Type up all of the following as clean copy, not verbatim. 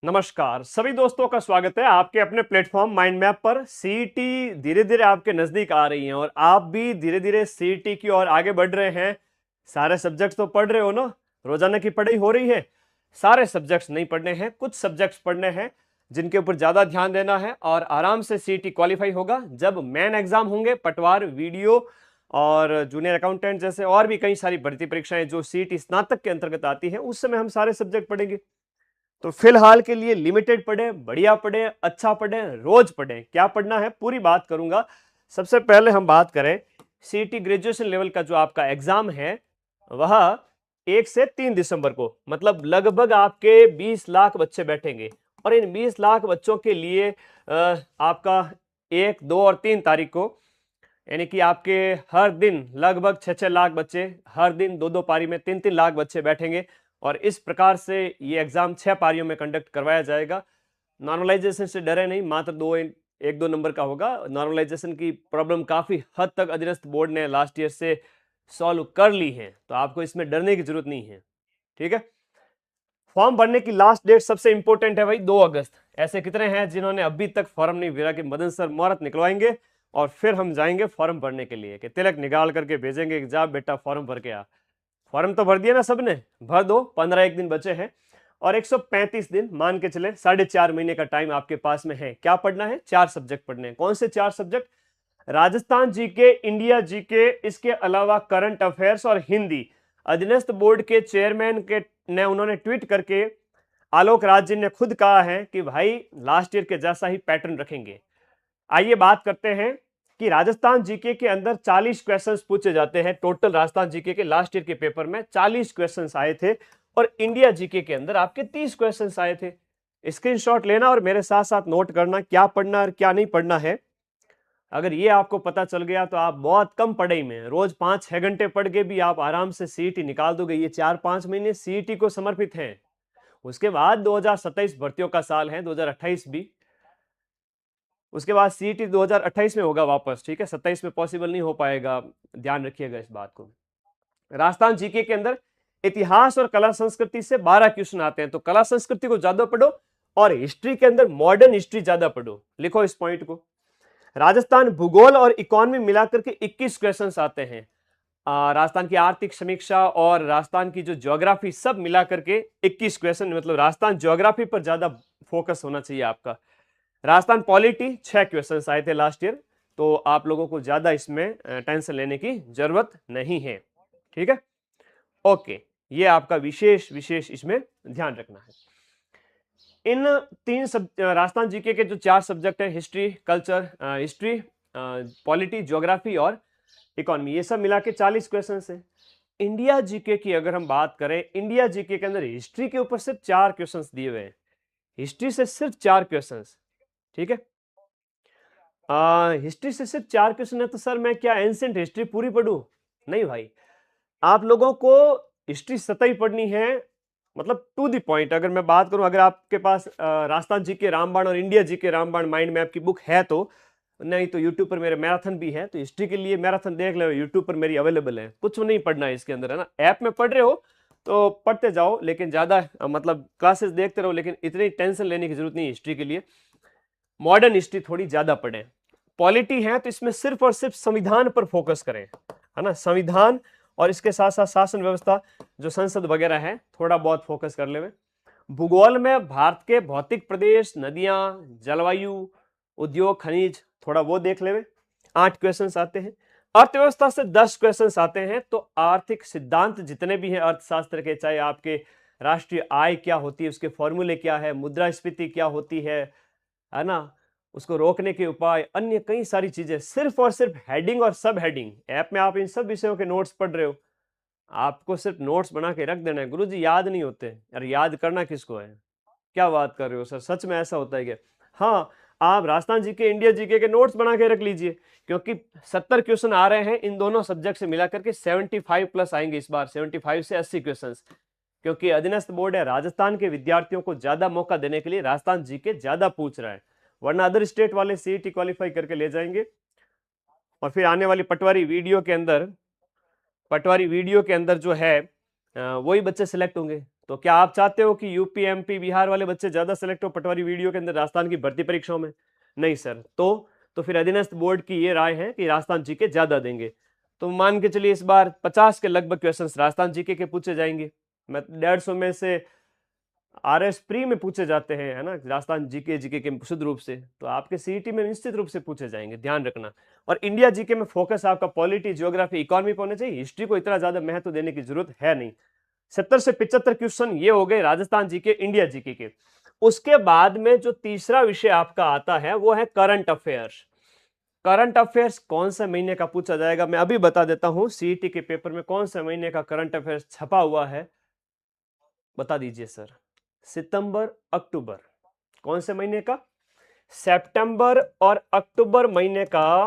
नमस्कार सभी दोस्तों का स्वागत है आपके अपने प्लेटफॉर्म माइंड मैप पर। सीईटी धीरे धीरे आपके नजदीक आ रही है और आप भी धीरे धीरे सीईटी की ओर आगे बढ़ रहे हैं। सारे सब्जेक्ट्स तो पढ़ रहे हो ना, रोजाना की पढ़ाई हो रही है। सारे सब्जेक्ट्स नहीं पढ़ने हैं, कुछ सब्जेक्ट्स पढ़ने हैं जिनके ऊपर ज्यादा ध्यान देना है और आराम से सीईटी क्वालिफाई होगा। जब मेन एग्जाम होंगे, पटवार, वीडियो और जूनियर अकाउंटेंट जैसे और भी कई सारी भर्ती परीक्षाएं जो सीईटी स्नातक के अंतर्गत आती हैं, उस समय हम सारे सब्जेक्ट पढ़ेंगे। तो फिलहाल के लिए लिमिटेड पढ़े, बढ़िया पढ़े, अच्छा पढ़े, रोज पढ़े। क्या पढ़ना है पूरी बात करूंगा। सबसे पहले हम बात करें सीईटी ग्रेजुएशन लेवल का जो आपका एग्जाम है वह 1 से 3 दिसंबर को, मतलब लगभग आपके 20 लाख बच्चे बैठेंगे और इन 20 लाख बच्चों के लिए आपका 1, 2 और 3 तारीख को, यानी कि आपके हर दिन लगभग 6-6 लाख बच्चे, हर दिन 2-2 पारी में 3-3 लाख बच्चे बैठेंगे और इस प्रकार से ये एग्जाम 6 पारियों में कंडक्ट करवाया जाएगा। नॉर्मलाइजेशन से डरे नहीं, मात्र 1-2 नंबर का होगा। नॉर्मलाइजेशन की प्रॉब्लम काफी हद तक अधीनस्थ बोर्ड ने लास्ट ईयर से सॉल्व कर ली है, तो आपको इसमें डरने की जरूरत नहीं है। ठीक है। फॉर्म भरने की लास्ट डेट सबसे इंपॉर्टेंट है भाई, 2 अगस्त। ऐसे कितने हैं जिन्होंने अभी तक फॉर्म नहीं भरा? कि मदन सर मुहूर्त निकलवाएंगे और फिर हम जाएंगे फॉर्म भरने के लिए, कि तिलक निकाल करके भेजेंगे कि जा बेटा फॉर्म भर के आ। फॉर्म तो भर दिया ना सबने, भर दो। 15 दिन बचे हैं और 135 दिन मान के चले, 4.5 महीने का टाइम आपके पास में है। क्या पढ़ना है? 4 सब्जेक्ट पढ़ने हैं। कौन से 4 subject? Rajasthan GK, India GK, इसके अलावा करंट अफेयर्स और हिंदी। अधीनस्थ बोर्ड के चेयरमैन के ने उन्होंने ट्वीट करके, आलोक राज जी ने खुद कहा है कि भाई लास्ट ईयर के जैसा ही पैटर्न रखेंगे। आइए बात करते हैं कि राजस्थान जीके के अंदर 40 क्वेश्चंस पूछे जाते हैं। टोटल राजस्थान जीके के लास्ट ईयर के पेपर में 40 क्वेश्चंस आए थे और इंडिया जीके के अंदर आपके 30 क्वेश्चंस आए थे। स्क्रीनशॉट लेना और मेरे साथ साथ नोट करना क्या पढ़ना और क्या नहीं पढ़ना है। अगर ये आपको पता चल गया तो आप बहुत कम पढ़ाई में, रोज 5-6 घंटे पढ़ के भी आप आराम से सीईटी निकाल दोगे। ये 4-5 महीने सीईटी को समर्पित हैं। उसके बाद 2027 भर्तियों का साल है, 2028 भी। उसके बाद सीईटी 2028 में होगा वापस। ठीक है, 27 में पॉसिबल नहीं हो पाएगा, ध्यान रखिएगा इस बात को। राजस्थान जीके के अंदर इतिहास और कला संस्कृति से 12 क्वेश्चन आते हैं, तो कला संस्कृति को ज्यादा पढ़ो और हिस्ट्री के अंदर मॉडर्न हिस्ट्री ज्यादा पढ़ो। लिखो इस पॉइंट को। राजस्थान भूगोल और इकोनॉमी मिलाकर के 21 क्वेश्चंस आते हैं। राजस्थान की आर्थिक समीक्षा और राजस्थान की जो ज्योग्राफी सब मिलाकर के 21 क्वेश्चन, मतलब राजस्थान ज्योग्राफी पर ज्यादा फोकस होना चाहिए आपका। राजस्थान पॉलिटी 6 क्वेश्चन आए थे लास्ट ईयर, तो आप लोगों को ज्यादा इसमें टेंशन लेने की जरूरत नहीं है। ठीक है, ओके। ये आपका विशेष विशेष इसमें ध्यान रखना है। इन 3 राजस्थान जीके के जो 4 सब्जेक्ट है, history, culture, history, polity, geography और इकोनॉमी, ये सब मिला के 40 क्वेश्चन है। इंडिया जीके की अगर हम बात करें, इंडिया जीके के अंदर हिस्ट्री के ऊपर सिर्फ 4 क्वेश्चन दिए हुए हैं। हिस्ट्री से सिर्फ 4 क्वेश्चन। ठीक है, हिस्ट्री से सिर्फ 4 क्वेश्चन है तो सर मैं क्या एंशिएंट हिस्ट्री पूरी पढ़ूं? नहीं भाई, आप लोगों को हिस्ट्री सतही पढ़नी है, मतलब टू द पॉइंट। अगर मैं बात करूं, अगर आपके पास राजस्थान जी के रामबाण और इंडिया जी के रामबाण माइंड मैप की बुक है तो, नहीं तो यूट्यूब पर मेरे मैराथन भी है, तो हिस्ट्री के लिए मैराथन देख लो, यूट्यूब पर मेरी अवेलेबल है। कुछ नहीं पढ़ना है इसके अंदर, है ना। ऐप में पढ़ रहे हो तो पढ़ते जाओ, लेकिन ज्यादा मतलब क्लासेस देखते रहो, लेकिन इतनी टेंशन लेने की जरूरत नहीं हिस्ट्री के लिए। मॉडर्न हिस्ट्री थोड़ी ज्यादा पढ़ें। पॉलिटी है तो इसमें सिर्फ और सिर्फ संविधान पर फोकस करें, है ना। संविधान और इसके साथ साथ शासन व्यवस्था, जो संसद वगैरह है, थोड़ा बहुत फोकस कर ले। भूगोल में भारत के भौतिक प्रदेश, नदियां, जलवायु, उद्योग, खनिज, थोड़ा वो देख ले। 8 क्वेश्चंस आते हैं। अर्थव्यवस्था से 10 क्वेश्चंस आते हैं। तो आर्थिक सिद्धांत जितने भी हैं अर्थशास्त्र के, चाहे आपके राष्ट्रीय आय क्या होती है, उसके फॉर्मूले क्या है, मुद्रास्फीति क्या होती है ना, उसको रोकने के उपाय, अन्य कई सारी चीजें, सिर्फ और सिर्फ हेडिंग और सब हेडिंग। ऐप में आप इन सब विषयों के नोट्स पढ़ रहे हो, आपको सिर्फ नोट्स बना के रख देना है। गुरुजी याद नहीं होते, अरे याद करना किसको है? क्या बात कर रहे हो सर, सच में ऐसा होता है क्या? हाँ, आप राजस्थान जीके, इंडिया जीके के नोट्स बना के रख लीजिए, क्योंकि 70 क्वेश्चन आ रहे हैं इन दोनों सब्जेक्ट से मिलाकर के। 75 प्लस आएंगे इस बार, 75 से 80 क्वेश्चन, क्योंकि अधीनस्थ बोर्ड है। राजस्थान के विद्यार्थियों को ज्यादा मौका देने के लिए राजस्थान जीके ज्यादा पूछ रहा है, वरना अदर स्टेट वाले सीईटी क्वालिफाई करके ले जाएंगे। और फिर आने वाली पटवारी वीडियो के अंदर जो है वही बच्चे सिलेक्ट होंगे। तो क्या आप चाहते हो कि यूपी एमपी बिहार वाले बच्चे ज्यादा सेलेक्ट हो पटवारी वीडियो के अंदर राजस्थान की भर्ती परीक्षाओं में? नहीं सर। तो फिर अधीनस्थ बोर्ड की ये राय है कि राजस्थान जीके ज्यादा देंगे। तो मान के चलिए इस बार 50 के लगभग क्वेश्चंस राजस्थान जीके के पूछे जाएंगे। मैं 150 में से आरएस प्री में पूछे जाते हैं, है ना, राजस्थान जीके के शुद्ध रूप से, तो आपके सीईटी में निश्चित रूप से पूछे जाएंगे, ध्यान रखना। और इंडिया जीके में फोकस आपका पॉलिटी, ज्योग्राफी, इकोनॉमी पे होना चाहिए। हिस्ट्री को इतना ज्यादा महत्व देने की जरूरत है नहीं। 70 से 75 क्वेश्चन ये हो गए राजस्थान जीके, इंडिया जीके के। उसके बाद में जो तीसरा विषय आपका आता है वो है करंट अफेयर्स। करंट अफेयर्स कौन से महीने का पूछा जाएगा मैं अभी बता देता हूं। सीईटी के पेपर में कौन से महीने का करंट अफेयर्स छपा हुआ है बता दीजिए सर। सितंबर, अक्टूबर। कौन से महीने का? सितंबर और अक्टूबर महीने का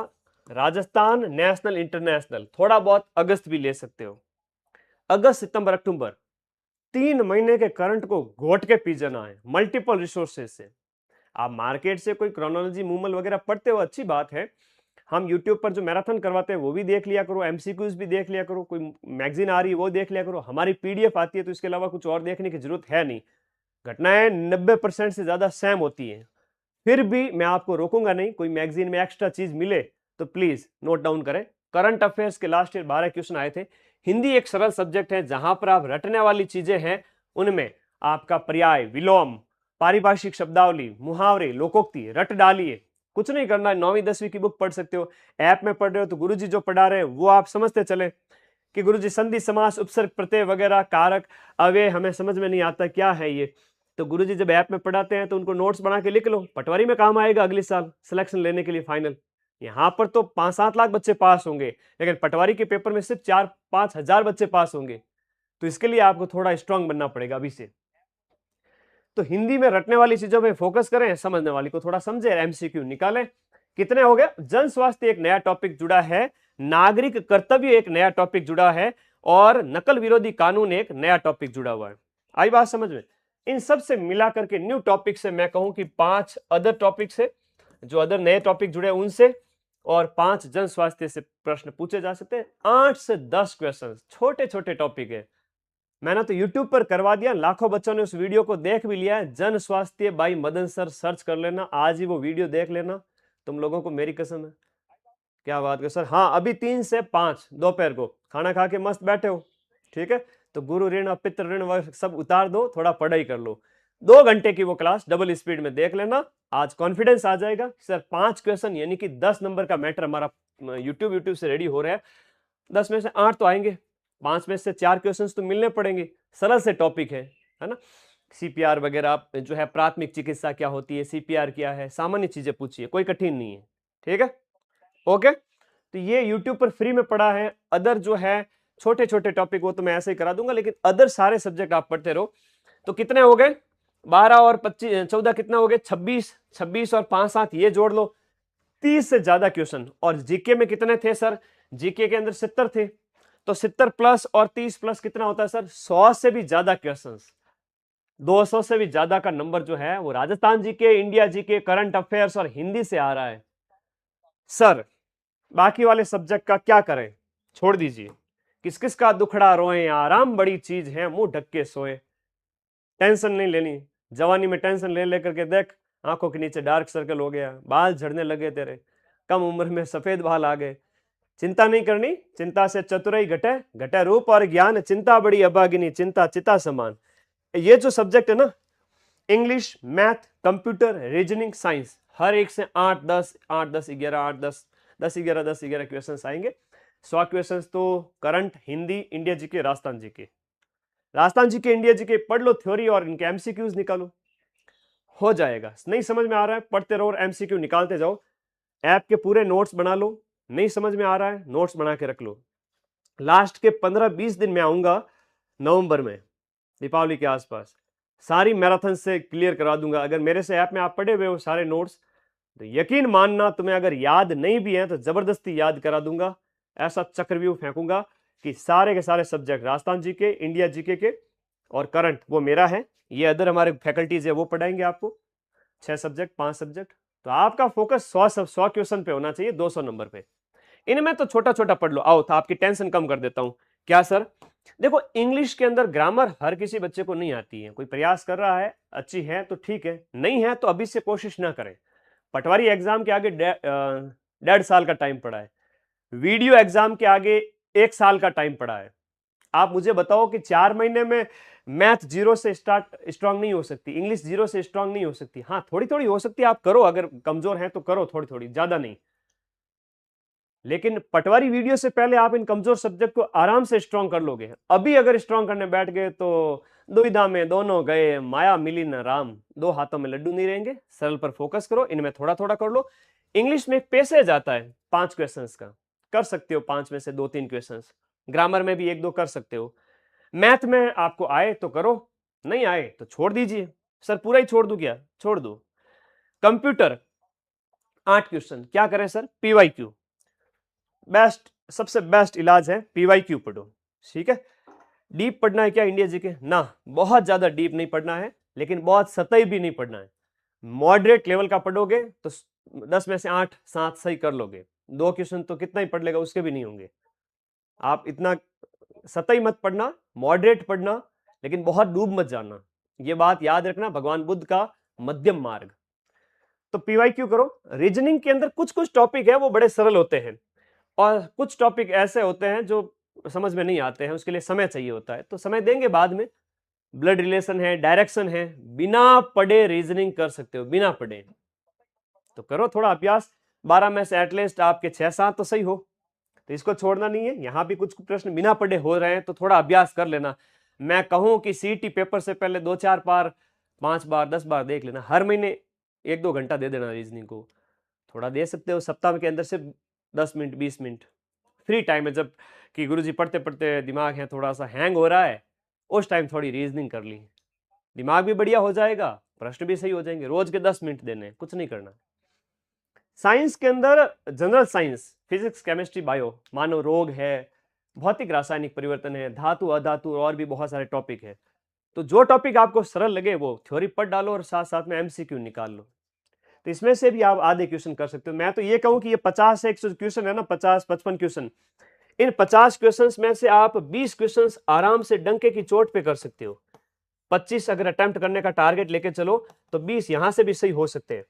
राजस्थान, नेशनल, इंटरनेशनल, थोड़ा बहुत अगस्त भी ले सकते हो। अगस्त, सितंबर, अक्टूबर, 3 महीने के करंट को घोट के पी जाना है मल्टीपल रिसोर्सेज से। आप मार्केट से कोई क्रोनोलॉजी मूमल वगैरह पढ़ते हो, अच्छी बात है। हम यूट्यूब पर जो मैराथन करवाते हैं वो भी देख लिया करो, एमसीक्यूज भी देख लिया करो, कोई मैगजीन आ रही है वो देख लिया करो, हमारी पीडीएफ आती है, तो इसके अलावा कुछ और देखने की जरूरत है नहीं। घटनाएं 90% से ज्यादा सेम होती हैं। फिर भी मैं आपको रोकूंगा नहीं, कोई मैगजीन में एक्स्ट्रा चीज मिले तो प्लीज नोट डाउन करें। करंट अफेयर्स के लास्ट ईयर 12 क्वेश्चन आए थे। हिंदी एक सरल सब्जेक्ट है, जहां पर आप रटने वाली चीजें हैं उनमें आपका पर्याय, विलोम, पारिभाषिक शब्दावली, मुहावरे, लोकोक्ति रट डालिए। कुछ नहीं करना है, 9वीं 10वीं की बुक पढ़ सकते हो, ऐप में पढ़ रहे हो तो गुरुजी जो पढ़ा रहे हैं वो आप समझते चले कि गुरुजी संधि, समास, उपसर्ग, प्रत्यय वगैरह, कारक, अव्यय हमें समझ में नहीं आता क्या है ये, तो गुरुजी जब ऐप में पढ़ाते हैं तो उनको नोट्स बना के लिख लो, पटवारी में काम आएगा अगले साल सिलेक्शन लेने के लिए फाइनल। यहां पर तो 5-7 लाख बच्चे पास होंगे, लेकिन पटवारी के पेपर में सिर्फ 4-5 हजार बच्चे पास होंगे। तो इसके लिए आपको थोड़ा स्ट्रांग बनना पड़ेगा अभी से। तो हिंदी में रटने वाली चीजों पे फोकस करें, समझने वाली को थोड़ा समझे, एमसीक्यू निकालें। कितने हो गए? जन स्वास्थ्य एक नया टॉपिक जुड़ा है, नागरिक कर्तव्य एक नया टॉपिक जुड़ा है, और नकल विरोधी कानून एक नया टॉपिक जुड़ा हुआ है। आई बात समझ में? इन सब से मिलाकर के न्यू टॉपिक से मैं कहूं कि 5 अदर टॉपिक से, जो अदर नए टॉपिक जुड़े उनसे, और 5 जन स्वास्थ्य से प्रश्न पूछे जा सकते हैं। 8 से 10 क्वेश्चन, छोटे छोटे टॉपिक है। मैंने तो YouTube पर करवा दिया, लाखों बच्चों ने उस वीडियो को देख भी लिया है। जन स्वास्थ्य बाई मदन सर सर्च कर लेना, आज ही वो वीडियो देख लेना, तुम लोगों को मेरी कसम है। क्या बात कर सर? हाँ, अभी 3 से 5 दोपहर को खाना खा के मस्त बैठे हो, ठीक है, तो गुरु ऋण और पितृ ऋण वह सब उतार दो, थोड़ा पढ़ाई कर लो। 2 घंटे की वो क्लास डबल स्पीड में देख लेना। आज कॉन्फिडेंस आ जाएगा सर 5 क्वेश्चन यानी कि 10 नंबर का मैटर हमारा यूट्यूब से रेडी हो रहा है। 10 में से 8 तो आएंगे, 5 में से 4 क्वेश्चन तो मिलने पड़ेंगे। सरल से टॉपिक है ना। सीपीआर वगैरह जो है, प्राथमिक चिकित्सा क्या होती है, सीपीआर क्या है, सामान्य चीजें पूछिए, कोई कठिन नहीं है, ठीक है, ओके। तो ये यूट्यूब पर फ्री में पढ़ा है। अदर जो है छोटे छोटे टॉपिक वो तो मैं ऐसे ही करा दूंगा, लेकिन अदर सारे सब्जेक्ट आप पढ़ते रहो। तो कितने हो गए? 12 और 25, 14 कितना हो गए? 26, 26 और 5 7 ये जोड़ लो, 30 से ज्यादा क्वेश्चन। और जीके में कितने थे सर? जीके के अंदर 70 थे, तो 70 प्लस और 30 प्लस कितना होता है सर? 100 से भी ज्यादा क्वेश्चन, 200 से भी ज्यादा का नंबर जो है वो Rajasthan GK, India GK, current affairs और हिंदी से आ रहा है। सर बाकी वाले सब्जेक्ट का क्या करें? छोड़ दीजिए। किस किस का दुखड़ा रोए, आराम बड़ी चीज है, मुंह ढक के सोए। टेंशन नहीं लेनी। जवानी में टेंशन ले लेकर के देख, आंखों के नीचे डार्क सर्कल हो गया, बाल झड़ने लगे तेरे, कम उम्र में सफेद बाल आ गए। चिंता नहीं करनी, चिंता से चतुराई घटे, घटे रूप और ज्ञान, चिंता बड़ी अभागिनी, चिंता चिता समान। ये जो सब्जेक्ट है ना, English, math, computer, reasoning, science, हर एक से 8 10 8 10 11 8 10 10 11 10 11 क्वेश्चन आएंगे। 100 क्वेश्चन तो current, Hindi, India GK, Rajasthan GK. Rajasthan GK, India GK पढ़ लो थ्योरी और इनके एमसीक्यूज निकालो, हो जाएगा। नहीं समझ में आ रहा है, पढ़ते रहो और एमसीक्यू निकालते जाओ। ऐप के पूरे नोट्स बना लो, नहीं समझ में आ रहा है नोट्स बना के रख लो। लास्ट के 15-20 दिन में आऊंगा नवंबर में, दीपावली के आसपास, सारी मैराथन से क्लियर करा दूंगा। अगर मेरे से ऐप में आप पढ़े हुए हो सारे नोट्स, तो यकीन मानना तुम्हें अगर याद नहीं भी है तो जबरदस्ती याद करा दूंगा। ऐसा चक्रव्यूह फेंकूंगा कि सारे के सारे subject Rajasthan GK, India GK के और करंट वो मेरा है, ये अदर हमारे फैकल्टीज है वो पढ़ाएंगे आपको। 6 सब्जेक्ट, 5 सब्जेक्ट, तो आपका फोकस 100 क्वेश्चन पे होना चाहिए, 200 नंबर पे। इनमें तो छोटा छोटा पढ़ लो। आओ तो आपकी टेंशन कम कर देता हूं क्या सर? देखो, इंग्लिश के अंदर ग्रामर हर किसी बच्चे को नहीं आती है। कोई प्रयास कर रहा है, अच्छी है तो ठीक है, नहीं है तो अभी से कोशिश ना करें। पटवारी एग्जाम के आगे 1.5 साल का टाइम पड़ा है, वीडियो एग्जाम के आगे 1 साल का टाइम पड़ा है। आप मुझे बताओ कि 4 महीने में मैथ जीरो से स्ट्रांग नहीं हो सकती, इंग्लिश जीरो से स्ट्रांग नहीं हो सकती। हाँ, थोड़ी थोड़ी हो सकती है, आप करो, अगर कमजोर हैं तो करो थोड़ी थोड़ी, ज्यादा नहीं। लेकिन पटवारी वीडियो से पहले आप इन कमजोर सब्जेक्ट को आराम से स्ट्रांग कर लोगे। अभी अगर स्ट्रांग करने बैठ गए तो दुविधा में दोनों गए, माया मिली न राम, 2 हाथों में लड्डू नहीं रहेंगे। सरल पर फोकस करो, इनमें थोड़ा थोड़ा कर लो। इंग्लिश में एक पैसेज आता है 5 क्वेश्चंस का, कर सकते हो 5 में से 2-3 क्वेश्चंस। ग्रामर में भी 1-2 कर सकते हो। मैथ में आपको आए तो करो, नहीं आए तो छोड़ दीजिए। सर पूरा ही छोड़ दूं क्या? छोड़ दो। कंप्यूटर 8 क्वेश्चन, क्या करें सर? पीवाईक्यू बेस्ट, सबसे बेस्ट इलाज है, पीवाईक्यू पढ़ो। ठीक है, डीप पढ़ना है क्या इंडिया जीके? ना, बहुत ज्यादा डीप नहीं पढ़ना है, लेकिन बहुत सतही भी नहीं पढ़ना है। मॉडरेट लेवल का पढ़ोगे तो 10 में से 8-7 सही कर लोगे। 2 क्वेश्चन तो कितना ही पढ़ लेगा, उसके भी नहीं होंगे। आप इतना सतही मत पढ़ना, मॉडरेट पढ़ना, लेकिन बहुत डूब मत जाना। ये बात याद रखना, भगवान बुद्ध का मध्यम मार्ग। तो पीवाईक्यू करो। रीजनिंग के अंदर कुछ कुछ टॉपिक है वो बड़े सरल होते हैं, और कुछ टॉपिक ऐसे होते हैं जो समझ में नहीं आते हैं, उसके लिए समय चाहिए होता है, तो समय देंगे बाद में। ब्लड रिलेशन है, डायरेक्शन है, बिना पढ़े रीजनिंग कर सकते हो, बिना पढ़े। तो करो थोड़ा अभ्यास, 12 में से एटलीस्ट आपके 6-7 तो सही हो, तो इसको छोड़ना नहीं है। यहां भी कुछ प्रश्न बिना पढ़े हो रहे हैं तो थोड़ा अभ्यास कर लेना। मैं कहूं कि सीटी पेपर से पहले 2-4 बार, 5 बार, 10 बार देख लेना। हर महीने 1-2 घंटा दे देना रीजनिंग को, थोड़ा दे सकते हो। सप्ताह के अंदर से 10 मिनट, 20 मिनट फ्री टाइम है, जब कि गुरुजी पढ़ते पढ़ते दिमाग है थोड़ा सा हैंग हो रहा है, उस टाइम थोड़ी रीजनिंग कर ली, दिमाग भी बढ़िया हो जाएगा, प्रश्न भी सही हो जाएंगे। रोज के 10 मिनट देने, कुछ नहीं करना। साइंस के अंदर general science, physics, chemistry, bio, मानव रोग है, भौतिक रासायनिक परिवर्तन है, धातु अधातु, और भी बहुत सारे टॉपिक है। तो जो टॉपिक आपको सरल लगे वो थ्योरी पढ़ डालो और साथ साथ में एमसीक्यू निकाल लो। तो इसमें से भी आप आधे क्वेश्चन कर सकते हो। मैं तो ये कहूं कि ये 50 से 100 क्वेश्चन है ना, 50-55 क्वेश्चन, इन 50 क्वेश्चंस में से आप 20 क्वेश्चंस आराम से डंके की चोट पे कर सकते हो। 25 अगर अटेम्प्ट करने का टारगेट लेके चलो तो 20 यहां से भी सही हो सकते हैं।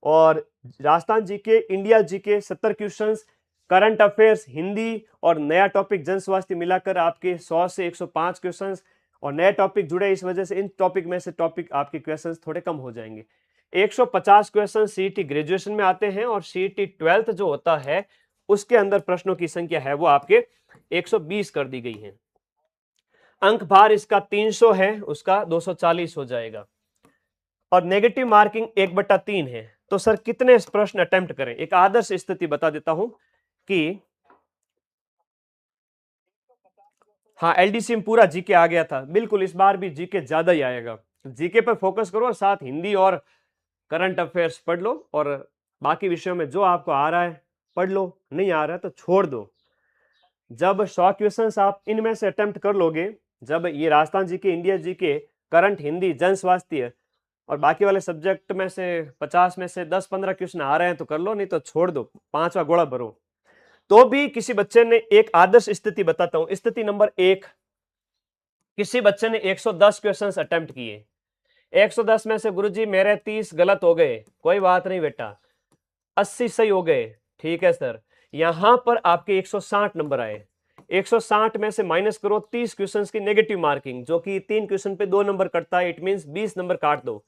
और Rajasthan GK, India GK 70 questions, current affairs, Hindi और नया टॉपिक जन स्वास्थ्य मिलाकर आपके 100 से 105 क्वेश्चंस, और नए टॉपिक जुड़े, इस वजह से इन टॉपिक में से टॉपिक आपके क्वेश्चंस थोड़े कम हो जाएंगे। 150 क्वेश्चन सीईटी ग्रेजुएशन में आते हैं, और सीईटी 12th जो होता है उसके अंदर प्रश्नों की संख्या है वो आपके 120 कर दी गई है। अंक भार इसका 300 है, उसका 240 हो जाएगा, और नेगेटिव मार्किंग 1/3 है। तो सर कितने प्रश्न अटेम्प्ट करें? एक आदर्श स्थिति बता देता हूं कि हाँ, एलडीसी में पूरा जीके आ गया था, बिल्कुल इस बार भी जीके ज्यादा ही आएगा। जीके पर फोकस करो और साथ हिंदी और करंट अफेयर्स पढ़ लो, और बाकी विषयों में जो आपको आ रहा है पढ़ लो, नहीं आ रहा है तो छोड़ दो। जब 100 क्वेश्चंस आप इनमें से अटेम्प्ट कर लोगे, जब ये Rajasthan GK, India GK, current, Hindi, जन स्वास्थ्य और बाकी वाले सब्जेक्ट में से 50 में से 10-15 क्वेश्चन आ रहे हैं तो कर लो, नहीं तो छोड़ दो, 5वां घोड़ा भरो। तो भी किसी बच्चे ने, एक आदर्श स्थिति बताता हूं, स्थिति नंबर 1, किसी बच्चे ने 110 क्वेश्चंस अटेम्प्ट किए। 110 में से गुरुजी मेरे 30 गलत हो गए, कोई बात नहीं बेटा, 80 सही हो गए। ठीक है सर, यहां पर आपके 160 नंबर आए। 160 में से माइनस करो 30 क्वेश्चंस की नेगेटिव मार्किंग, जो कि 3 क्वेश्चन पे 2 नंबर कटता है, इट मींस 20 नंबर काट दो,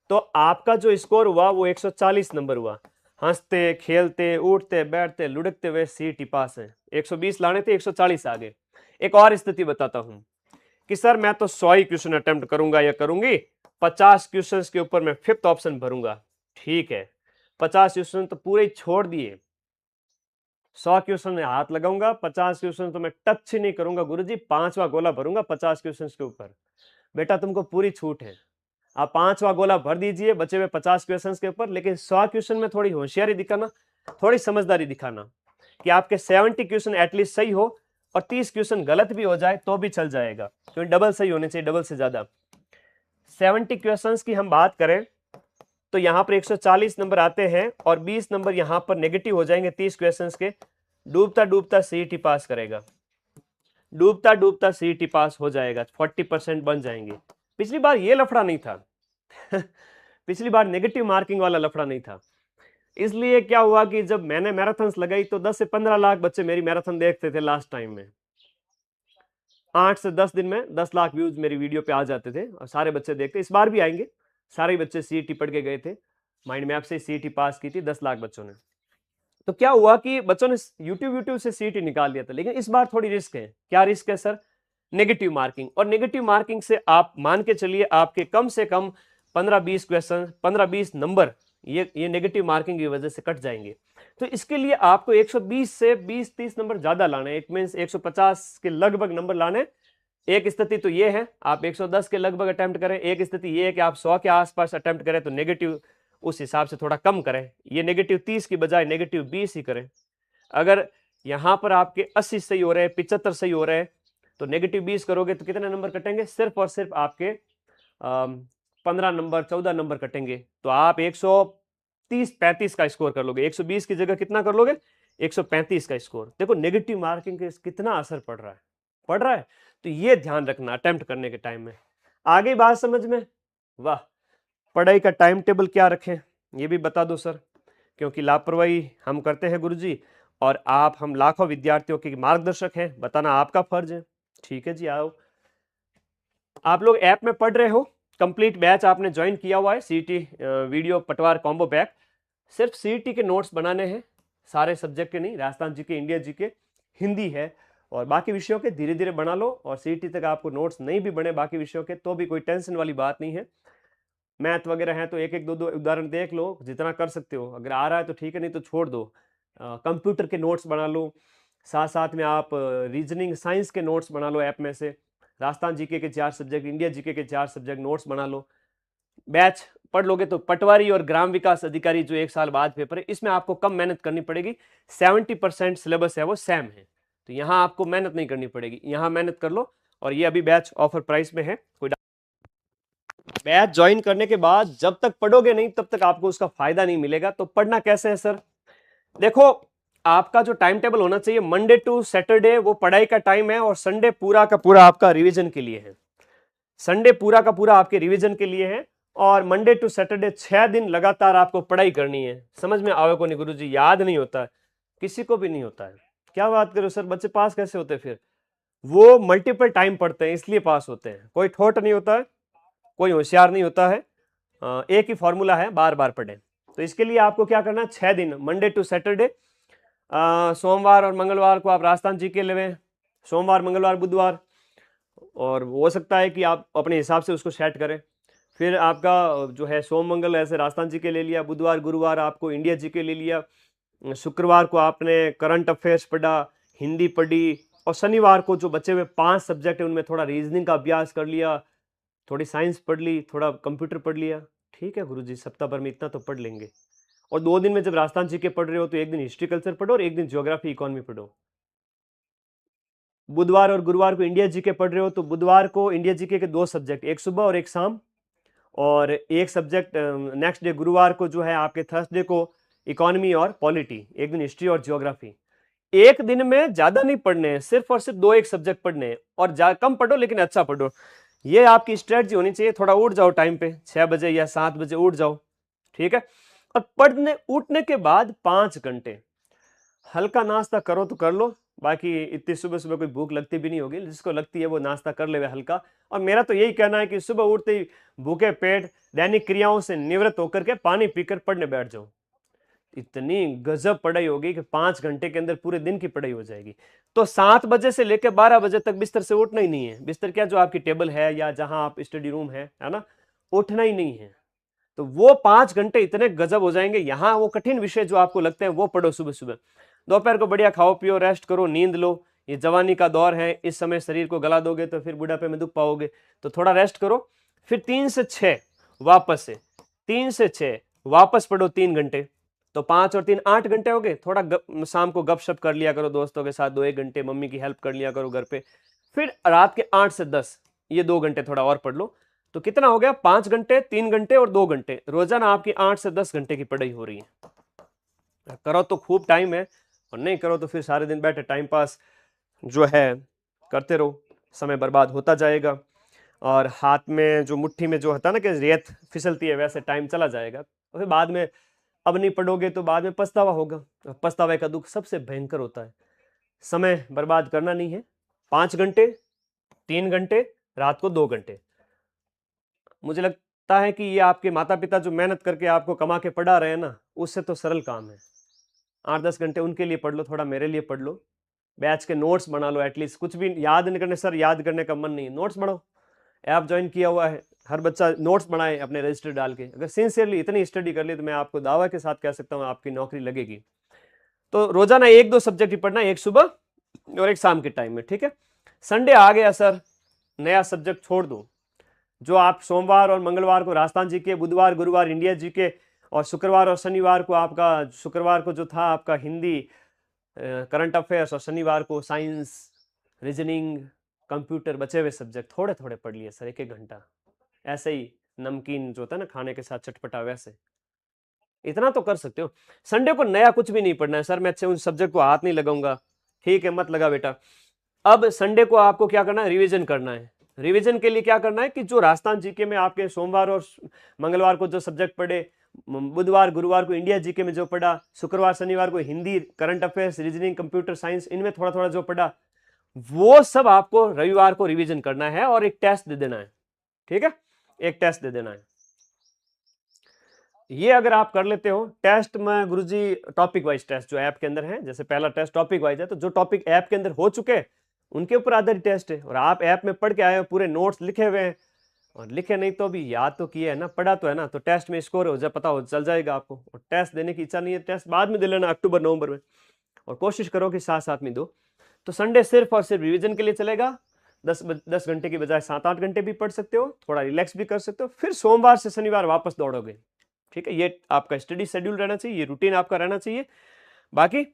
तो आपका जो स्कोर हुआ वो 140 नंबर हुआ। हंसते खेलते उठते बैठते लुढ़कते हुए सीटी पास है। 120 लाने थे, 140 आ गए। एक और स्थिति बताता हूं कि सर मैं तो 100 ही क्वेश्चन अटेम्प्ट करूंगा या करूंगी, 50 क्वेश्चन के ऊपर मैं 5th ऑप्शन भरूंगा। ठीक है, 50 क्वेश्चन तो पूरे ही छोड़ दिए, 100 क्वेश्चन में हाथ लगाऊंगा, 50 क्वेश्चन तो मैं टच ही नहीं करूंगा गुरुजी, 5वां गोला भरूंगा 50 क्वेश्चन के ऊपर। बेटा तुमको पूरी छूट है, आप 5वां गोला भर दीजिए बचे हुए 50 क्वेश्चन के ऊपर, लेकिन 100 क्वेश्चन में थोड़ी होशियारी दिखाना, थोड़ी समझदारी दिखाना, कि आपके 70 क्वेश्चन एटलीस्ट सही हो, और 30 क्वेश्चन गलत भी हो जाए तो भी चल जाएगा, क्योंकि डबल सही होने चाहिए, डबल से ज्यादा। 70 क्वेश्चन की हम बात करें तो यहां पर 140 नंबर आते हैं, और 20 नंबर यहां पर नेगेटिव हो जाएंगे 30 क्वेश्चंस के। डूबता डूबता सीईटी पास करेगा। डूबता डूबता सीईटी पास हो जाएगा, 40% बन जाएंगे। पिछली बार ये लफड़ा नहीं था पिछली बार नेगेटिव मार्किंग वाला लफड़ा नहीं था। इसलिए क्या हुआ कि जब मैंने मैराथन्स लगाई तो 10 से 15 लाख बच्चे मेरी मैराथन देखते थे लास्ट टाइम में। 8 से 10 दिन में 10 लाख व्यूज मेरी वीडियो पे आ जाते थे और सारे बच्चे देखते। इस बार भी आएंगे, सारे बच्चे सीईटी पढ़ के गए थे, माइंड मैप से सीईटी पास की थी 10 लाख बच्चों ने। तो क्या हुआ कि बच्चों ने यूट्यूब से सीईटी निकाल लिया था। लेकिन इस बार थोड़ी रिस्क है। क्या रिस्क है सर? Negative marking. और नेगेटिव मार्किंग से आप मान के चलिए आपके कम से कम 15-20 क्वेश्चन, 15-20 नंबर ये नेगेटिव मार्किंग की वजह से कट जाएंगे। तो इसके लिए आपको 120 से 20-30 नंबर ज्यादा लाने, इट मींस 150 के लगभग नंबर लाने। एक स्थिति तो ये है आप 110 के लगभग अटेम्प्ट करें, एक स्थिति ये है कि आप 100 के आसपास अटेम्प्ट करें, तो नेगेटिव उस हिसाब से थोड़ा कम करें। ये नेगेटिव 30 की बजाय नेगेटिव 20 ही करें। अगर यहां पर आपके 80 सही हो रहे हैं, 75 सही हो रहे हैं, तो नेगेटिव 20 करोगे तो कितने नंबर कटेंगे? सिर्फ और सिर्फ आपके 15 नंबर, 14 नंबर कटेंगे। तो आप 130-35 का स्कोर कर लोगे। 120 की जगह कितना कर लोगे? 135 का स्कोर। देखो नेगेटिव मार्किंग के कितना असर पड़ रहा है, पड़ रहा है। तो ये ध्यान रखना अटेम्प्ट करने के टाइम में। आगे बात समझ में? वाह। पढ़ाई का टाइम टेबल क्या रखें ये भी बता दो सर, क्योंकि लापरवाही हम करते हैं गुरुजी, और आप हम लाखों विद्यार्थियों के मार्गदर्शक हैं, बताना आपका फर्ज है। ठीक है जी, आओ। आप लोग ऐप में पढ़ रहे हो, कंप्लीट बैच आपने ज्वाइन किया हुआ है, सीईटी वीडियो पटवार कॉम्बो बैक। सिर्फ सीईटी के नोट्स बनाने हैं, सारे सब्जेक्ट के नहीं, Rajasthan GK, India GK, Hindi है, और बाकी विषयों के धीरे धीरे बना लो। और सीईटी तक आपको नोट्स नहीं भी बने बाकी विषयों के तो भी कोई टेंशन वाली बात नहीं है। मैथ वगैरह है तो एक एक दो दो उदाहरण देख लो, जितना कर सकते हो। अगर आ रहा है तो ठीक है, नहीं तो छोड़ दो। कंप्यूटर के नोट्स बना लो, साथ साथ में आप रीजनिंग साइंस के नोट्स बना लो ऐप में से। राजस्थान जीके के 4 सब्जेक्ट, इंडिया जीके के 4 सब्जेक्ट नोट्स बना लो। बैच पढ़ लोगे तो पटवारी और ग्राम विकास अधिकारी जो 1 साल बाद पेपर है, इसमें आपको कम मेहनत करनी पड़ेगी। 70% सिलेबस है वो सेम है, तो यहाँ आपको मेहनत नहीं करनी पड़ेगी, यहाँ मेहनत कर लो। और ये अभी बैच ऑफर प्राइस में है। कोई बैच ज्वाइन करने के बाद जब तक पढ़ोगे नहीं तब तक आपको उसका फायदा नहीं मिलेगा। तो पढ़ना कैसे है सर? देखो, आपका जो टाइम टेबल होना चाहिए, मंडे टू सैटरडे वो पढ़ाई का टाइम है, और संडे पूरा का पूरा आपका रिवीजन के लिए है। संडे पूरा का पूरा आपके रिवीजन के लिए है, और मंडे टू सैटरडे 6 दिन लगातार आपको पढ़ाई करनी है। समझ में आवे को नहीं गुरुजी? याद नहीं होता है, किसी को भी नहीं होता है। क्या बात करो सर, बच्चे पास कैसे होते फिर? वो मल्टीपल टाइम पढ़ते हैं इसलिए पास होते हैं। कोई ठोट नहीं होता है, कोई होशियार नहीं होता है, एक ही फॉर्मूला है, बार बार पढ़ें। तो इसके लिए आपको क्या करना है, 6 दिन मंडे टू सैटरडे, सोमवार और मंगलवार को आप राजस्थान जीके लेवें, सोमवार मंगलवार बुधवार, और हो सकता है कि आप अपने हिसाब से उसको सेट करें। फिर आपका जो है सोम मंगल ऐसे राजस्थान जीके ले लिया, बुधवार गुरुवार आपको इंडिया जीके ले लिया, शुक्रवार को आपने करंट अफेयर्स पढ़ा, हिंदी पढ़ी, और शनिवार को जो बचे हुए 5 सब्जेक्ट है उनमें थोड़ा रीजनिंग का अभ्यास कर लिया, थोड़ी साइंस पढ़ ली, थोड़ा कंप्यूटर पढ़ लिया। ठीक है गुरुजी, सप्ताह भर में इतना तो पढ़ लेंगे। और 2 दिन में जब राजस्थान जीके पढ़ रहे हो तो एक दिन हिस्ट्री कल्चर पढ़ो और एक दिन ज्योग्राफी इकोनॉमी पढ़ो। बुधवार और गुरुवार को इंडिया जीके पढ़ रहे हो तो बुधवार को इंडिया जीके के 2 सब्जेक्ट, एक सुबह और एक शाम, और एक सब्जेक्ट नेक्स्ट डे गुरुवार को जो है आपके थर्सडे को इकोनॉमी और पॉलिटी, एक दिन हिस्ट्री और ज्योग्राफी। एक दिन में ज्यादा नहीं पढ़ने हैं, सिर्फ और सिर्फ 2-1 सब्जेक्ट पढ़ने हैं, और कम पढ़ो लेकिन अच्छा पढ़ो। ये आपकी स्ट्रेटजी होनी चाहिए। थोड़ा उठ जाओ टाइम पे, 6 बजे या 7 बजे उठ जाओ, ठीक है। और पढ़ने उठने के बाद 5 घंटे हल्का नाश्ता करो तो कर लो, बाकी इतनी सुबह सुबह कोई भूख लगती भी नहीं होगी, जिसको लगती है वो नाश्ता कर ले हल्का। और मेरा तो यही कहना है कि सुबह उठते ही भूखे पेट दैनिक क्रियाओं से निवृत्त होकर के पानी पीकर पढ़ने बैठ जाओ। इतनी गजब पढ़ाई होगी कि 5 घंटे के अंदर पूरे दिन की पढ़ाई हो जाएगी। तो 7 बजे से लेकर 12 बजे तक बिस्तर से उठना ही नहीं है। बिस्तर क्या, जो आपकी टेबल है या जहां आप स्टडी रूम है ना, उठना ही नहीं है। तो वो 5 घंटे इतने गजब हो जाएंगे। यहाँ वो कठिन विषय जो आपको लगते हैं वो पढ़ो सुबह सुबह। दोपहर को बढ़िया खाओ पियो, रेस्ट करो, नींद लो। ये जवानी का दौर है, इस समय शरीर को गला दोगे तो फिर बुढ़ापे में दुख पाओगे, तो थोड़ा रेस्ट करो। फिर 3 से 6 वापस से, 3 से 6 वापस पढ़ो 3 घंटे, तो 5 और 3 8 घंटे हो गए। थोड़ा शाम को गपशप कर लिया करो दोस्तों के साथ, 2-1 घंटे मम्मी की हेल्प कर लिया करो घर पे। फिर रात के 8 से 10 ये 2 घंटे थोड़ा और पढ़ लो। तो कितना हो गया, 5 घंटे, 3 घंटे और 2 घंटे। रोजाना आपकी 8 से 10 घंटे की पढ़ाई हो रही है। करो तो खूब टाइम है, और नहीं करो तो फिर सारे दिन बैठे टाइम पास जो है करते रहो, समय बर्बाद होता जाएगा और हाथ में जो मुट्ठी में जो होता है ना कि रेत फिसलती है, वैसे टाइम चला जाएगा और फिर बाद में अब नहीं पढ़ोगे तो बाद में पछतावा होगा। पछतावे का दुख सबसे भयंकर होता है। समय बर्बाद करना नहीं है। 5 घंटे, 3 घंटे, रात को 2 घंटे, मुझे लगता है कि ये आपके माता पिता जो मेहनत करके आपको कमा के पढ़ा रहे हैं ना, उससे तो सरल काम है। 8-10 घंटे उनके लिए पढ़ लो, थोड़ा मेरे लिए पढ़ लो, बैच के नोट्स बना लो, एटलीस्ट कुछ भी याद नहीं करने सर, याद करने का मन नहीं, नोट्स बनाओ। ऐप ज्वाइन किया हुआ है, हर बच्चा नोट्स बनाए अपने रजिस्टर डाल के। अगर सिंसियरली इतनी स्टडी कर ली तो मैं आपको दावा के साथ कह सकता हूँ आपकी नौकरी लगेगी। तो रोजाना 1-2 सब्जेक्ट ही पढ़ना, एक सुबह और एक शाम के टाइम में, ठीक है। संडे आ गया सर, नया सब्जेक्ट छोड़ दो। जो आप सोमवार और मंगलवार को राजस्थान जी के, बुधवार गुरुवार इंडिया जी के, और शुक्रवार और शनिवार को आपका, शुक्रवार को जो था आपका हिंदी करंट अफेयर्स, और शनिवार को साइंस, रीजनिंग, कंप्यूटर, बचे हुए सब्जेक्ट थोड़े थोड़े पढ़ लिए सर, 1-1 घंटा, ऐसे ही नमकीन जो होता है ना खाने के साथ चटपटा, वैसे इतना तो कर सकते हो। संडे को नया कुछ भी नहीं पढ़ना है सर, मैं अच्छे उन सब्जेक्ट को हाथ नहीं लगाऊंगा, ठीक है, मत लगा बेटा। अब संडे को आपको क्या करना है, रिवीजन करना है। रिवीजन के लिए क्या करना है कि जो राजस्थान जीके में आपके सोमवार और मंगलवार को जो सब्जेक्ट पढ़े, बुधवार गुरुवार को इंडिया जीके में जो पढ़ा, शुक्रवार शनिवार को Hindi, current affairs, reasoning, computer science, इनमें थोड़ा थोड़ा जो पढ़ा, वो सब आपको रविवार को रिवीजन करना है और एक टेस्ट दे देना है, ठीक है, एक टेस्ट दे देना है। ये अगर आप कर लेते हो, टेस्ट में गुरुजी टॉपिक वाइज टेस्ट जो ऐप के अंदर है, जैसे पहला टेस्ट टॉपिक वाइज है, तो जो टॉपिक ऐप के अंदर हो चुके हैं उनके ऊपर आधारित टेस्ट है। और आप ऐप में पढ़ के आए हो, पूरे नोट्स लिखे हुए हैं, और लिखे नहीं तो भी याद तो किए है ना, पढ़ा तो है ना, तो टेस्ट में स्कोर हो जाए, पता हो चल जाएगा आपको। और टेस्ट देने की इच्छा नहीं है, टेस्ट बाद में दे लेना अक्टूबर नवंबर में, और कोशिश करो कि साथ साथ में दो। तो संडे सिर्फ और सिर्फ रिवीजन के लिए चलेगा। 10 घंटे की बजाय 7-8 घंटे भी पढ़ सकते हो, थोड़ा रिलैक्स भी कर सकते हो, फिर सोमवार से शनिवार वापस दौड़ोगे, ठीक है। ये आपका स्टडी शेड्यूल रहना चाहिए, ये रूटीन आपका रहना चाहिए। बाकी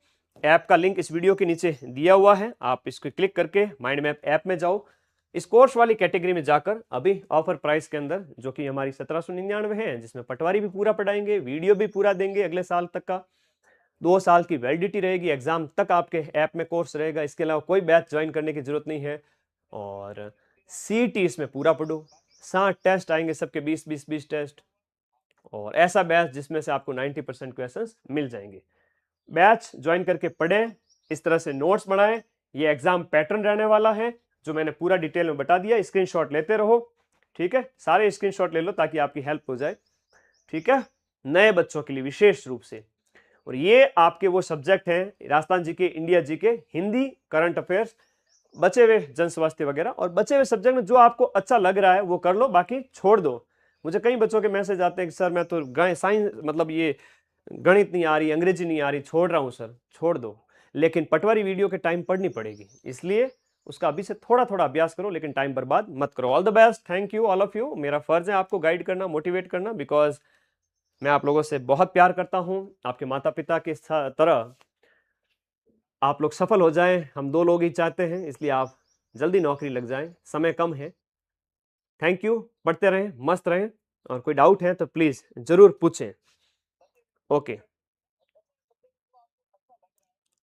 ऐप का लिंक इस वीडियो के नीचे दिया हुआ है, आप इसको क्लिक करके माइंड मैप ऐप में जाओ। इस कोर्स वाली कैटेगरी में जाकर अभी ऑफर प्राइस के अंदर, जो कि हमारी 1799 है, जिसमें पटवारी भी पूरा पढ़ाएंगे, वीडियो भी पूरा देंगे अगले साल तक का, 2 साल की वैलिडिटी रहेगी, एग्जाम तक आपके ऐप में कोर्स रहेगा। इसके अलावा कोई बैच ज्वाइन करने की जरूरत नहीं है। और सीटी इसमें पूरा पढ़ो, 60 टेस्ट आएंगे, सबके 20-20-20 टेस्ट, और ऐसा बैच जिसमें से आपको 90% क्वेश्चंस मिल जाएंगे। बैच ज्वाइन करके पढ़ें, इस तरह से नोट्स बनाएं। ये एग्जाम पैटर्न रहने वाला है जो मैंने पूरा डिटेल में बता दिया, स्क्रीनशॉट लेते रहो, ठीक है, सारे स्क्रीनशॉट ले लो ताकि आपकी हेल्प हो जाए, ठीक है, नए बच्चों के लिए विशेष रूप से। और ये आपके वो सब्जेक्ट हैं, Rajasthan GK, India GK, Hindi, current affairs, बचे हुए जन स्वास्थ्य वगैरह, और बचे हुए सब्जेक्ट में जो आपको अच्छा लग रहा है वो कर लो, बाकी छोड़ दो। मुझे कई बच्चों के मैसेज आते हैं कि सर मैं तो साइंस, मतलब ये गणित नहीं आ रही, अंग्रेजी नहीं आ रही, छोड़ रहा हूं सर। छोड़ दो, लेकिन पटवारी वीडियो के टाइम पढ़नी पड़ेगी, इसलिए उसका अभी से थोड़ा थोड़ा अभ्यास करो, लेकिन टाइम बर्बाद मत करो। All the best, thank you all of you. मेरा फर्ज है आपको गाइड करना, मोटिवेट करना, बिकॉज मैं आप लोगों से बहुत प्यार करता हूं। आपके माता पिता के तरह आप लोग सफल हो जाएं, हम 2 लोग ही चाहते हैं, इसलिए आप जल्दी नौकरी लग जाएं, समय कम है। थैंक यू, पढ़ते रहें, मस्त रहें, और कोई डाउट है तो प्लीज जरूर पूछें। ओके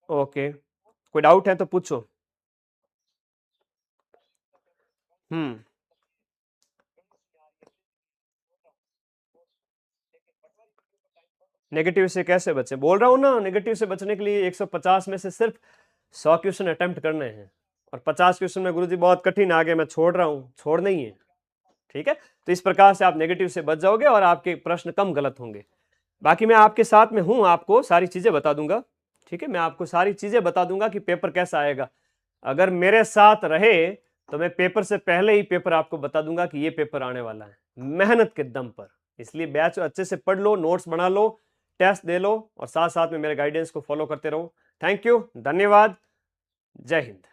ओके, कोई डाउट है तो पूछो। हम्म, नेगेटिव से कैसे बचे, बोल रहा हूं ना, नेगेटिव से बचने के लिए 150 में से सिर्फ 100 क्वेश्चन अटेम्प्ट करने हैं, और 50 क्वेश्चन में गुरुजी बहुत कठिन आ गए, मैं छोड़ रहा हूं, छोड़ नहीं है, ठीक है। तो इस प्रकार से आप नेगेटिव से बच जाओगे और आपके प्रश्न कम गलत होंगे। बाकी मैं आपके साथ में हूं, आपको सारी चीजें बता दूंगा, ठीक है, मैं आपको सारी चीजें बता दूंगा कि पेपर कैसा आएगा। अगर मेरे साथ रहे तो मैं पेपर से पहले ही पेपर आपको बता दूंगा कि ये पेपर आने वाला है, मेहनत के दम पर। इसलिए बैच अच्छे से पढ़ लो, नोट्स बना लो, टेस्ट दे लो, और साथ साथ में मेरे गाइडेंस को फॉलो करते रहो। थैंक यू, धन्यवाद, जय हिंद।